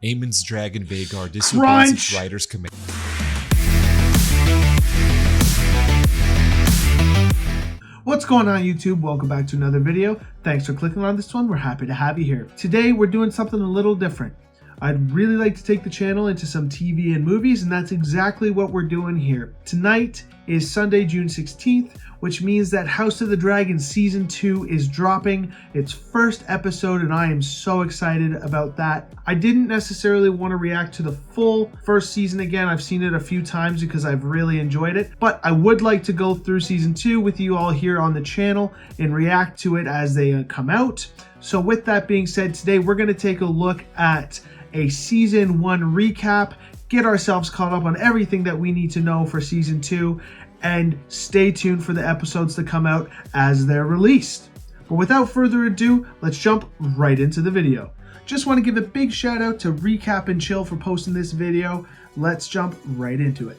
Aemon's dragon Vhagar disobeys Crunch! its rider's command. What's going on, YouTube? Welcome back to another video. Thanks for clicking on this one. We're happy to have you here. Today we're doing something a little different. I'd really like to take the channel into some TV and movies, and that's exactly what we're doing here. Tonight is Sunday, June 16th, which means that House of the Dragon Season 2 is dropping its first episode, and I am so excited about that. I didn't necessarily want to react to the full first season again. I've seen it a few times because I've really enjoyed it, but I would like to go through Season 2 with you all here on the channel and react to it as they come out. So with that being said, today we're going to take a look at a Season 1 recap, get ourselves caught up on everything that we need to know for Season 2, and stay tuned for the episodes to come out as they're released. But without further ado, let's jump right into the video. Just want to give a big shout out to Recap and Chill for posting this video. Let's jump right into it.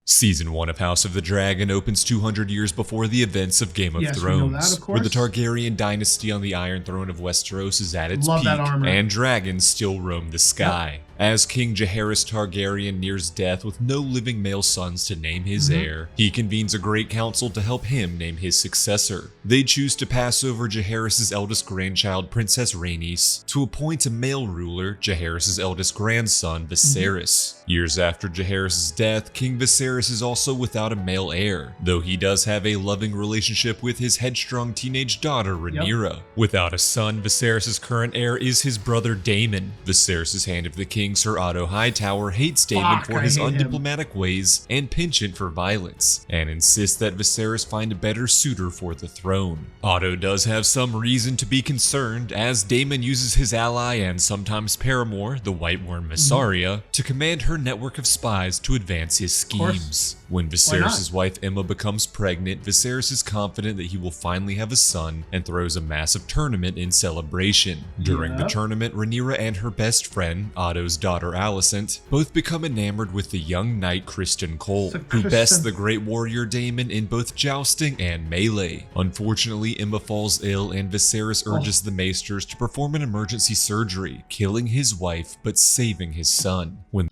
Season 1 of House of the Dragon opens 200 years before the events of Game of Thrones, we know that, of course. where the Targaryen dynasty on the Iron Throne of Westeros is at its Love peak, that armor. and dragons still roam the sky. Yep. As King Jaehaerys Targaryen nears death with no living male sons to name his heir, he convenes a great council to help him name his successor. They choose to pass over Jaehaerys' eldest grandchild, Princess Rhaenys, to appoint a male ruler, Jaehaerys' eldest grandson, Viserys. Years after Jaehaerys' death, King Viserys is also without a male heir, though he does have a loving relationship with his headstrong teenage daughter, Rhaenyra. Without a son, Viserys' current heir is his brother Daemon. Viserys' Hand of the King, Sir Otto Hightower, hates Daemon for his undiplomatic ways and penchant for violence, and insists that Viserys find a better suitor for the throne. Otto does have some reason to be concerned, as Daemon uses his ally and sometimes paramour, the White Worm Mysaria, to command her network of spies to advance his schemes. When Viserys' wife Aemma becomes pregnant, Viserys is confident that he will finally have a son and throws a massive tournament in celebration. During the tournament, Rhaenyra and her best friend, Otto's daughter Alicent, both become enamored with the young knight Criston Cole, who bests the great warrior Daemon in both jousting and melee. Unfortunately, Aemma falls ill and Viserys urges the maesters to perform an emergency surgery, killing his wife but saving his son. When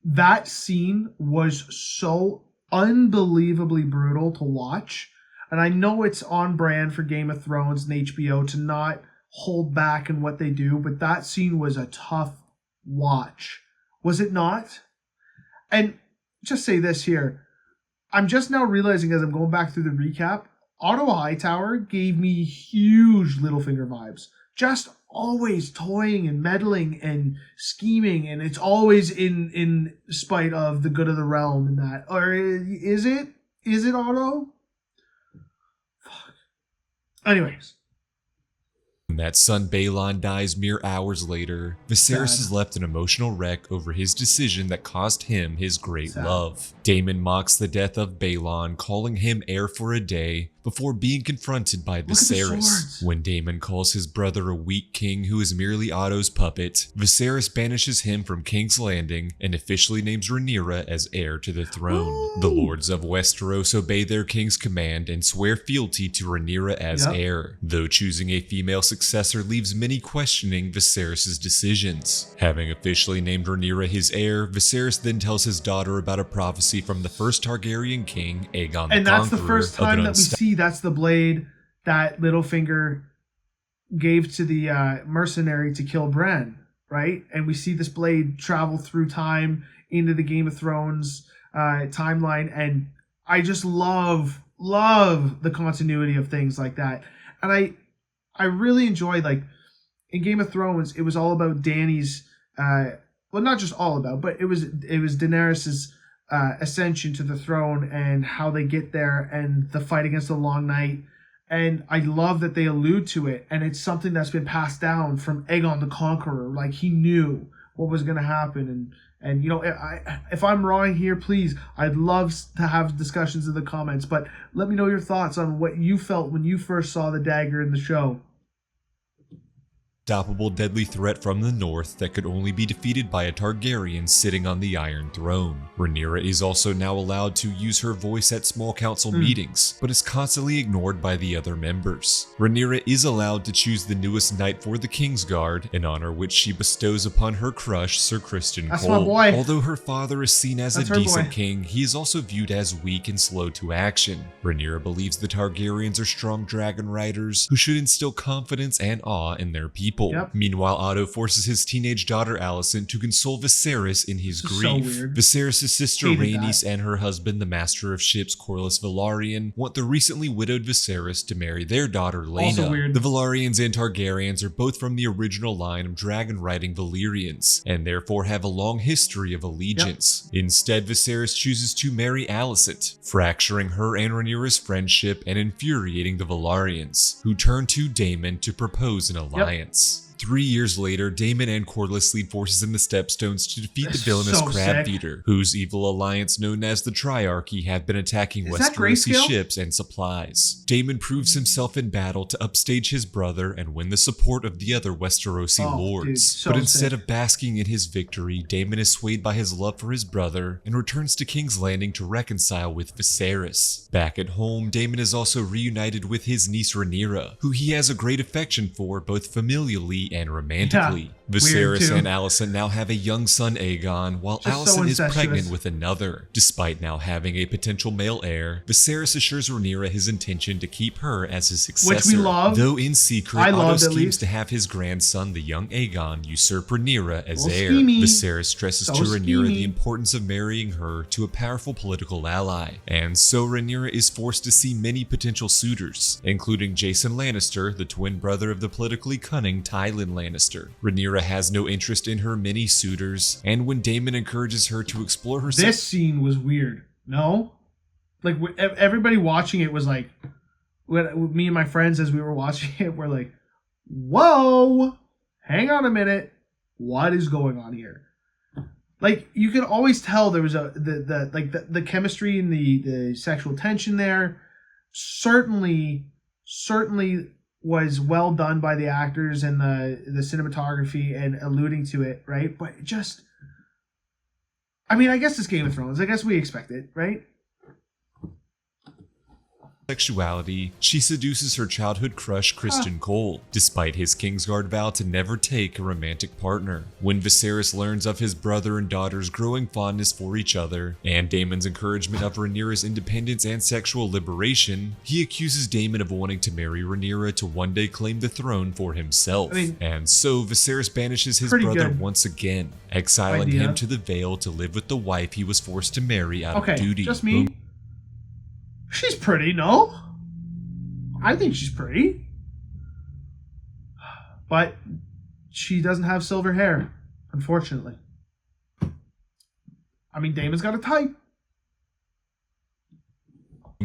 that scene was so unbelievably brutal to watch, and I know it's on brand for Game of Thrones and HBO to not hold back in what they do, but that scene was a tough watch, was it not? And just say this here, I'm just now realizing as I'm going back through the recap, Otto Hightower gave me huge Littlefinger vibes. Just always toying and meddling and scheming, and it's always in spite of the good of the realm and that. Or is it Otto? Fuck. Anyways. When that son Balon dies mere hours later, Viserys is left an emotional wreck over his decision that cost him his great love. Daemon mocks the death of Balon, calling him heir for a day, before being confronted by Viserys. When Daemon calls his brother a weak king who is merely Otto's puppet, Viserys banishes him from King's Landing and officially names Rhaenyra as heir to the throne. The lords of Westeros obey their king's command and swear fealty to Rhaenyra as heir, though choosing a female successor leaves many questioning Viserys' decisions. Having officially named Rhaenyra his heir, Viserys then tells his daughter about a prophecy from the first Targaryen king, Aegon the Conqueror. And that's the first time that we see that's the blade that Littlefinger gave to the mercenary to kill Bran, right? And we see this blade travel through time into the Game of Thrones timeline, and I just love the continuity of things like that. And I really enjoy, like, in Game of Thrones, it was all about Dany's, well, not just all about, but it was Daenerys's ascension to the throne and how they get there and the fight against the Long Night. And I love that they allude to it, and it's something that's been passed down from Aegon the Conqueror. Like, he knew what was going to happen. And you know, if I'm wrong here, please, I'd love to have discussions in the comments, but let me know your thoughts on what you felt when you first saw the dagger in the show. unstoppable deadly threat from the north that could only be defeated by a Targaryen sitting on the Iron Throne. Rhaenyra is also now allowed to use her voice at small council meetings, but is constantly ignored by the other members. Rhaenyra is allowed to choose the newest knight for the Kingsguard, an honor which she bestows upon her crush, Sir Criston That's Cole. my boy. Although her father is seen as That's a her decent boy. king, he is also viewed as weak and slow to action. Rhaenyra believes the Targaryens are strong dragon riders who should instill confidence and awe in their people. Yep. Meanwhile, Otto forces his teenage daughter Alicent to console Viserys in his This is so grief. weird. Viserys' sister Hated Rhaenys that. and her husband, the Master of Ships Corlys Velaryon, want the recently widowed Viserys to marry their daughter Also Laena. weird. The Velaryons and Targaryens are both from the original line of dragon-riding Valyrians, and therefore have a long history of allegiance. Instead, Viserys chooses to marry Alicent, fracturing her and Rhaenyra's friendship and infuriating the Velaryons, who turn to Daemon to propose an alliance. 3 years later, Daemon and Corlys lead forces in the Stepstones to defeat the villainous So Crab sick. Feeder, whose evil alliance known as the Triarchy have been attacking Is that Westerosi grayscale? ships and supplies. Daemon proves himself in battle to upstage his brother and win the support of the other Westerosi Oh, lords. dude, so But instead sick. of basking in his victory, Daemon is swayed by his love for his brother and returns to King's Landing to reconcile with Viserys. Back at home, Daemon is also reunited with his niece Rhaenyra, who he has a great affection for both familially and romantically. weird Viserys too. and Alicent now have a young son Aegon, while Just so Alicent is incestuous. pregnant with another. Despite now having a potential male heir, Viserys assures Rhaenyra his intention to keep her as his successor. Which we love. Though in secret, I Otto loved at schemes least. to have his grandson, the young Aegon, usurp Rhaenyra as Little heir. schemy. Viserys stresses So to Rhaenyra schemy. the importance of marrying her to a powerful political ally, and so Rhaenyra is forced to see many potential suitors, including Jason Lannister, the twin brother of the politically cunning Tywin Lannister. Rhaenyra has no interest in her many suitors, and when Daemon encourages her to explore herself, This scene was weird. No? Like, everybody watching it was like, me and my friends as we were watching it were like, whoa, hang on a minute. What is going on here? Like, you can always tell there was the chemistry and the sexual tension there certainly was well done by the actors and the cinematography and alluding to it, right? But it just, I mean, I guess it's Game of Thrones. I guess we expect it, right? sexuality, she seduces her childhood crush Criston Cole, despite his Kingsguard vow to never take a romantic partner. When Viserys learns of his brother and daughter's growing fondness for each other, and Daemon's encouragement of Rhaenyra's independence and sexual liberation, he accuses Daemon of wanting to marry Rhaenyra to one day claim the throne for himself. And so Viserys banishes his brother good once again, exiling idea. him to the Vale to live with the wife he was forced to marry out of duty. Just me. She's pretty, no? I think she's pretty. But she doesn't have silver hair, unfortunately. I mean, Daemon's got a type.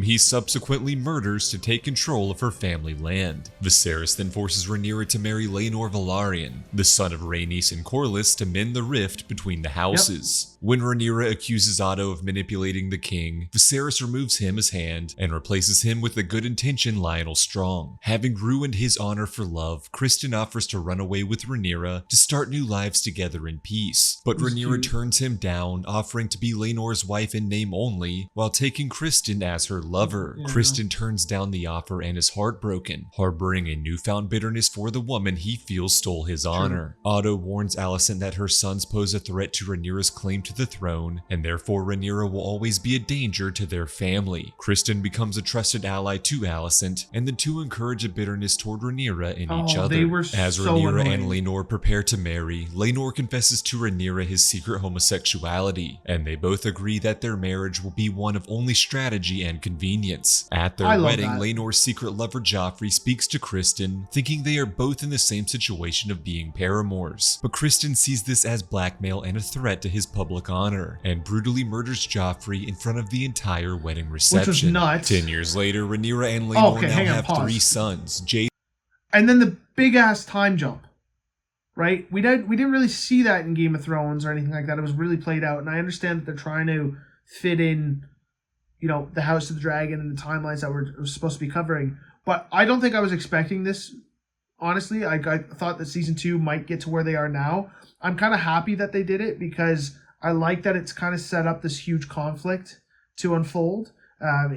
He subsequently murders to take control of her family land. Viserys then forces Rhaenyra to marry Laenor Velaryon, the son of Rhaenys and Corlys, to mend the rift between the houses. When Rhaenyra accuses Otto of manipulating the king, Viserys removes him as hand and replaces him with the good-intentioned Lionel Strong. Having ruined his honor for love, Criston offers to run away with Rhaenyra to start new lives together in peace. But Rhaenyra turns him down, offering to be Laenor's wife in name only, while taking Criston as her lover. Criston turns down the offer and is heartbroken, harboring a newfound bitterness for the woman he feels stole his honor. Otto warns Alicent that her sons pose a threat to Rhaenyra's claim to the throne, and therefore Rhaenyra will always be a danger to their family. Criston becomes a trusted ally to Alicent, and the two encourage a bitterness toward Rhaenyra in each other. They were As so Rhaenyra annoying. and Laenor prepare to marry, Laenor confesses to Rhaenyra his secret homosexuality, and they both agree that their marriage will be one of only strategy and convenience. At their wedding, Laenor's secret lover Joffrey speaks to Criston, thinking they are both in the same situation of being paramours. But Criston sees this as blackmail and a threat to his public honor, and brutally murders Joffrey in front of the entire wedding reception. Which was nuts. 10 years later, Rhaenyra and Laenor now have pause. 3 sons, Jason. And then the big ass time jump, right? We didn't really see that in Game of Thrones or anything like that. It was really played out, and I understand that they're trying to fit in, you know, the House of the Dragon and the timelines that we're supposed to be covering. But I don't think I was expecting this honestly, I thought that season 2 might get to where they are now. I'm kind of happy that they did it because I like that it's kind of set up this huge conflict to unfold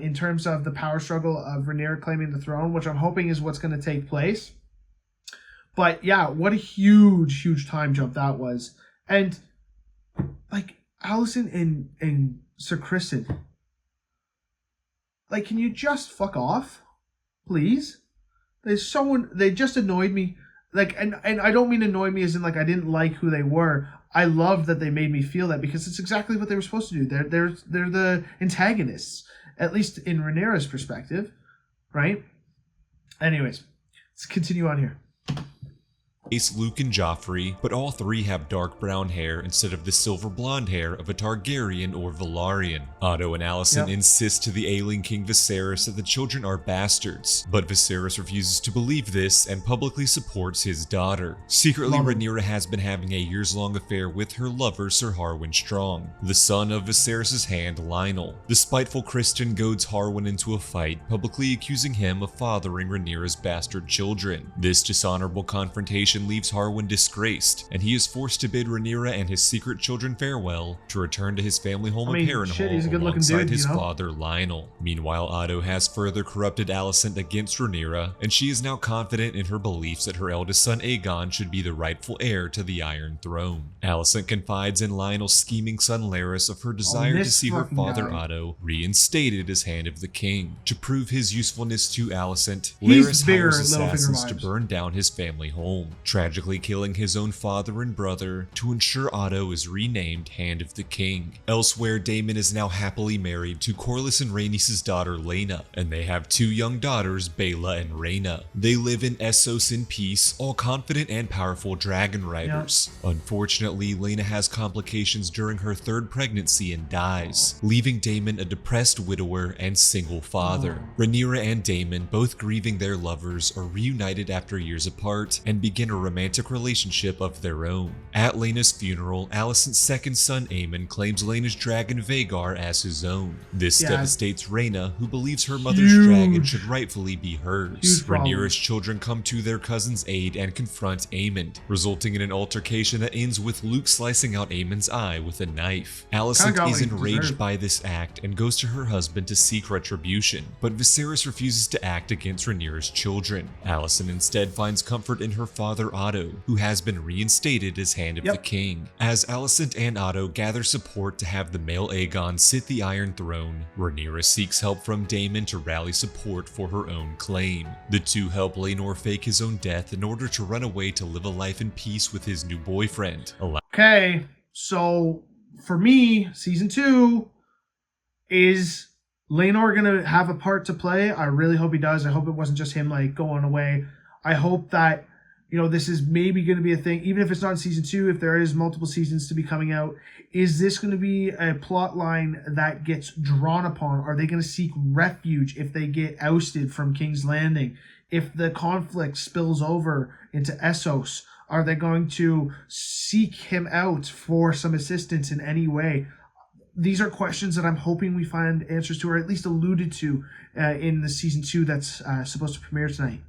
in terms of the power struggle of Rhaenyra claiming the throne, which I'm hoping is what's going to take place. But yeah, what a huge time jump that was. And like Alicent and Sir Criston, like, can you just fuck off, please? They just annoyed me. Like, and I don't mean annoy me as in like I didn't like who they were. I love that they made me feel that because it's exactly what they were supposed to do. They're the antagonists, at least in Rhaenyra's perspective, right? Anyways, let's continue on here. Ace, Luke, and Joffrey, but all three have dark brown hair instead of the silver blonde hair of a Targaryen or Velaryon. Otto and Alicent insist to the ailing King Viserys that the children are bastards, but Viserys refuses to believe this and publicly supports his daughter. Secretly, Rhaenyra has been having a years-long affair with her lover Sir Harwin Strong, the son of Viserys' hand Lionel. The spiteful Criston goads Harwin into a fight, publicly accusing him of fathering Rhaenyra's bastard children. This dishonorable confrontation leaves Harwin disgraced, and he is forced to bid Rhaenyra and his secret children farewell to return to his family home of Harrenhal alongside his father Lionel. Meanwhile, Otto has further corrupted Alicent against Rhaenyra, and she is now confident in her beliefs that her eldest son Aegon should be the rightful heir to the Iron Throne. Alicent confides in Lionel's scheming son Larys of her desire to see her father Otto reinstated as Hand of the King. To prove his usefulness to Alicent, Larys hires assassins to burn down his family home, tragically killing his own father and brother to ensure Otto is renamed Hand of the King. Elsewhere, Daemon is now happily married to Corlys and Rhaenys' daughter Laena, and they have two young daughters, Baela and Rhaena. They live in Essos in peace, all confident and powerful dragon riders. Unfortunately, Laena has complications during her third pregnancy and dies, leaving Daemon a depressed widower and single father. Rhaenyra and Daemon, both grieving their lovers, are reunited after years apart and begin a romantic relationship of their own. At Laena's funeral, Alicent's second son Aemon claims Laena's dragon Vhagar as his own. This devastates Rhaena, who believes her mother's dragon should rightfully be hers. Rhaenyra's children come to their cousin's aid and confront Aemon, resulting in an altercation that ends with Luke slicing out Aemon's eye with a knife. Alicent is enraged by this act and goes to her husband to seek retribution, but Viserys refuses to act against Rhaenyra's children. Alicent instead finds comfort in her father Otto, who has been reinstated as Hand of the King. As Alicent and Otto gather support to have the male Aegon sit the Iron Throne, Rhaenyra seeks help from Daemon to rally support for her own claim. The two help Laenor fake his own death in order to run away to live a life in peace with his new boyfriend. Okay, so for me, season 2 is Laenor gonna have a part to play? I really hope he does. I hope it wasn't just him like going away. I hope that, you know, this is maybe going to be a thing, even if it's not in season 2, if there is multiple seasons to be coming out. Is this going to be a plot line that gets drawn upon? Are they going to seek refuge if they get ousted from King's Landing? If the conflict spills over into Essos, are they going to seek him out for some assistance in any way? These are questions that I'm hoping we find answers to, or at least alluded to in the season 2 that's supposed to premiere tonight.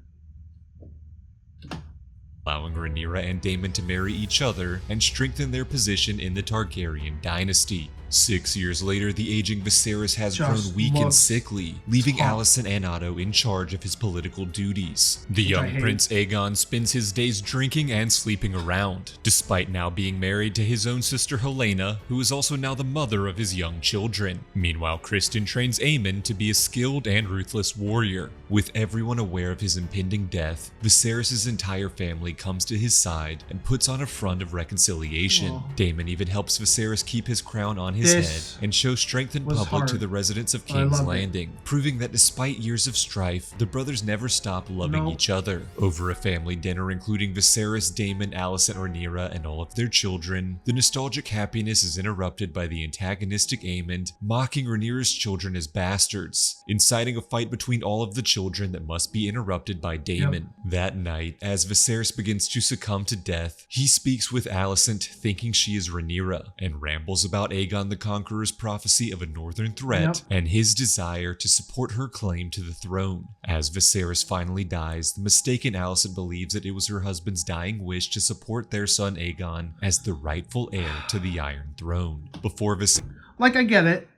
Allowing Rhaenyra and Daemon to marry each other and strengthen their position in the Targaryen dynasty. 6 years later, the aging Viserys has grown weak and sickly, leaving Alicent and Otto in charge of his political duties. The young Prince Aegon spends his days drinking and sleeping around, despite now being married to his own sister Helaena, who is also now the mother of his young children. Meanwhile, Criston trains Aemon to be a skilled and ruthless warrior. With everyone aware of his impending death, Viserys' entire family comes to his side and puts on a front of reconciliation. Daemon even helps Viserys keep his crown on his head and show strength in public to the residents of King's Landing, proving that despite years of strife, the brothers never stopped loving each other. Over a family dinner including Viserys, Daemon, Alicent, Rhaenyra, and all of their children, the nostalgic happiness is interrupted by the antagonistic Aemon mocking Rhaenyra's children as bastards, inciting a fight between all of the children that must be interrupted by Daemon. That night, as Viserys begins begins to succumb to death, he speaks with Alicent thinking she is Rhaenyra and rambles about Aegon the Conqueror's prophecy of a northern threat and his desire to support her claim to the throne. As Viserys finally dies, the mistaken Alicent believes that it was her husband's dying wish to support their son Aegon as the rightful heir to the Iron Throne. Before Viserys... Like, I get it.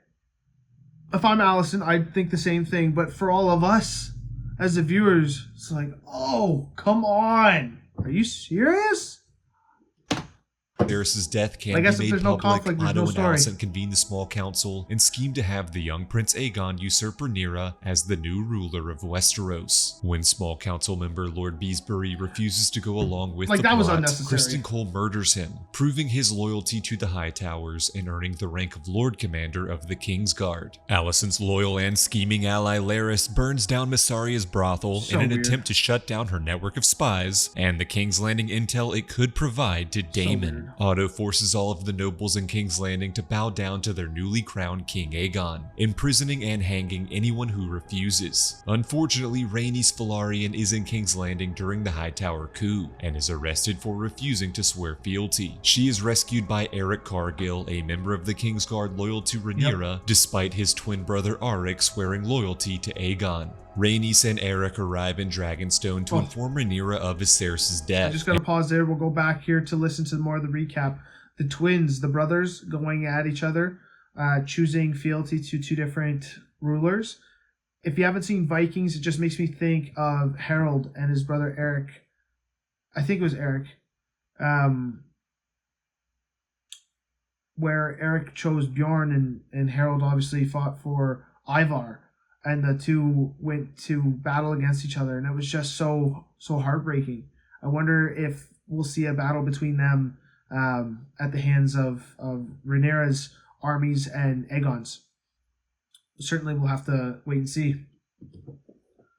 If I'm Alicent, I'd think the same thing, but for all of us as the viewers, it's like, oh, come on. Are you serious? Viserys' death can be made public. Otto and Alicent convene the small council and scheme to have the young Prince Aegon usurp Rhaenyra as the new ruler of Westeros. When small council member Lord Beesbury refuses to go along with the plot, Criston Cole murders him, proving his loyalty to the Hightowers and earning the rank of Lord Commander of the Kingsguard. Alicent's loyal and scheming ally Larys burns down Mysaria's brothel in an attempt to shut down her network of spies and the King's Landing intel it could provide to Daemon. Otto forces all of the nobles in King's Landing to bow down to their newly crowned King Aegon, imprisoning and hanging anyone who refuses. Unfortunately, Rhaenys Velaryon is in King's Landing during the Hightower coup and is arrested for refusing to swear fealty. She is rescued by Eric Cargill, a member of the Kingsguard loyal to Rhaenyra, despite his twin brother Arik swearing loyalty to Aegon. Rhaenys and Eric arrive in Dragonstone to inform Rhaenyra of Viserys' death. I just gotta pause there. We'll go back here to listen to more of the recap. The twins, the brothers, going at each other, choosing fealty to two different rulers. If you haven't seen Vikings, it just makes me think of Harold and his brother Eric. I think it was Eric. Where Eric chose Bjorn and Harold obviously fought for Ivar. And the two went to battle against each other, and it was just so heartbreaking. I wonder if we'll see a battle between them at the hands of Rhaenyra's armies and Aegon's. Certainly we'll have to wait and see.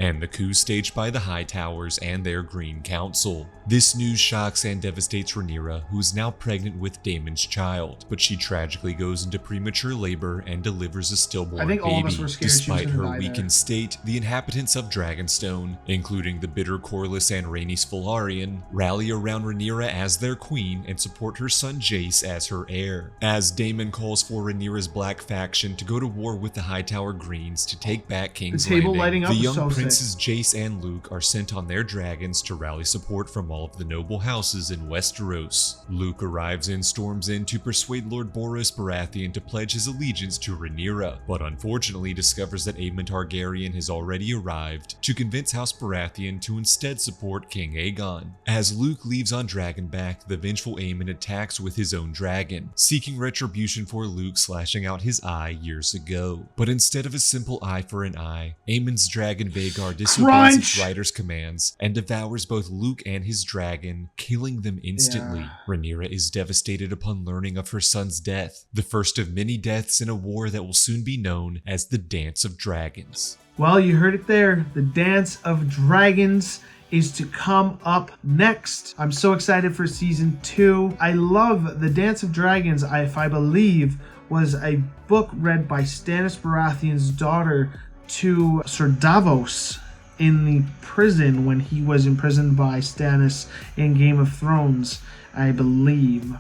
And the coup staged by the Hightowers and their Green Council. This news shocks and devastates Rhaenyra, who is now pregnant with Daemon's child, but she tragically goes into premature labor and delivers a stillborn baby. Despite her weakened state, the inhabitants of Dragonstone, including the bitter Corlys and Rhaenys Velaryon, rally around Rhaenyra as their queen and support her son Jace as her heir. As Daemon calls for Rhaenyra's Black faction to go to war with the Hightower Greens to take back King's Landing, the young Princes Jace and Luke are sent on their dragons to rally support from all of the noble houses in Westeros. Luke arrives and storms in to persuade Lord Boros Baratheon to pledge his allegiance to Rhaenyra, but unfortunately discovers that Aemon Targaryen has already arrived to convince House Baratheon to instead support King Aegon. As Luke leaves on Dragonback, the vengeful Aemon attacks with his own dragon, seeking retribution for Luke slashing out his eye years ago. But instead of a simple eye for an eye, Aemon's dragon Vhagar disobeys its rider's commands and devours both Luke and his dragon, killing them instantly. Rhaenyra is devastated upon learning of her son's death, the first of many deaths in a war that will soon be known as the Dance of Dragons. Well, you heard it there. The Dance of Dragons is to come up next. I'm so excited for season 2. I love the Dance of Dragons. If I believe was a book read by Stannis Baratheon's daughter to Sir Davos in the prison when he was imprisoned by Stannis in Game of Thrones, I believe,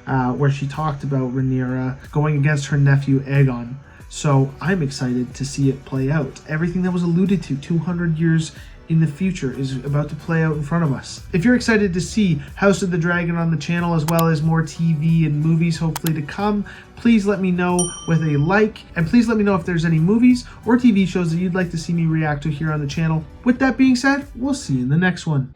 where she talked about Rhaenyra going against her nephew Aegon. So I'm excited to see it play out. Everything that was alluded to 200 years in the future is about to play out in front of us. If you're excited to see House of the Dragon on the channel, as well as more TV and movies hopefully to come, please let me know with a like, and please let me know if there's any movies or TV shows that you'd like to see me react to here on the channel. With that being said, we'll see you in the next one.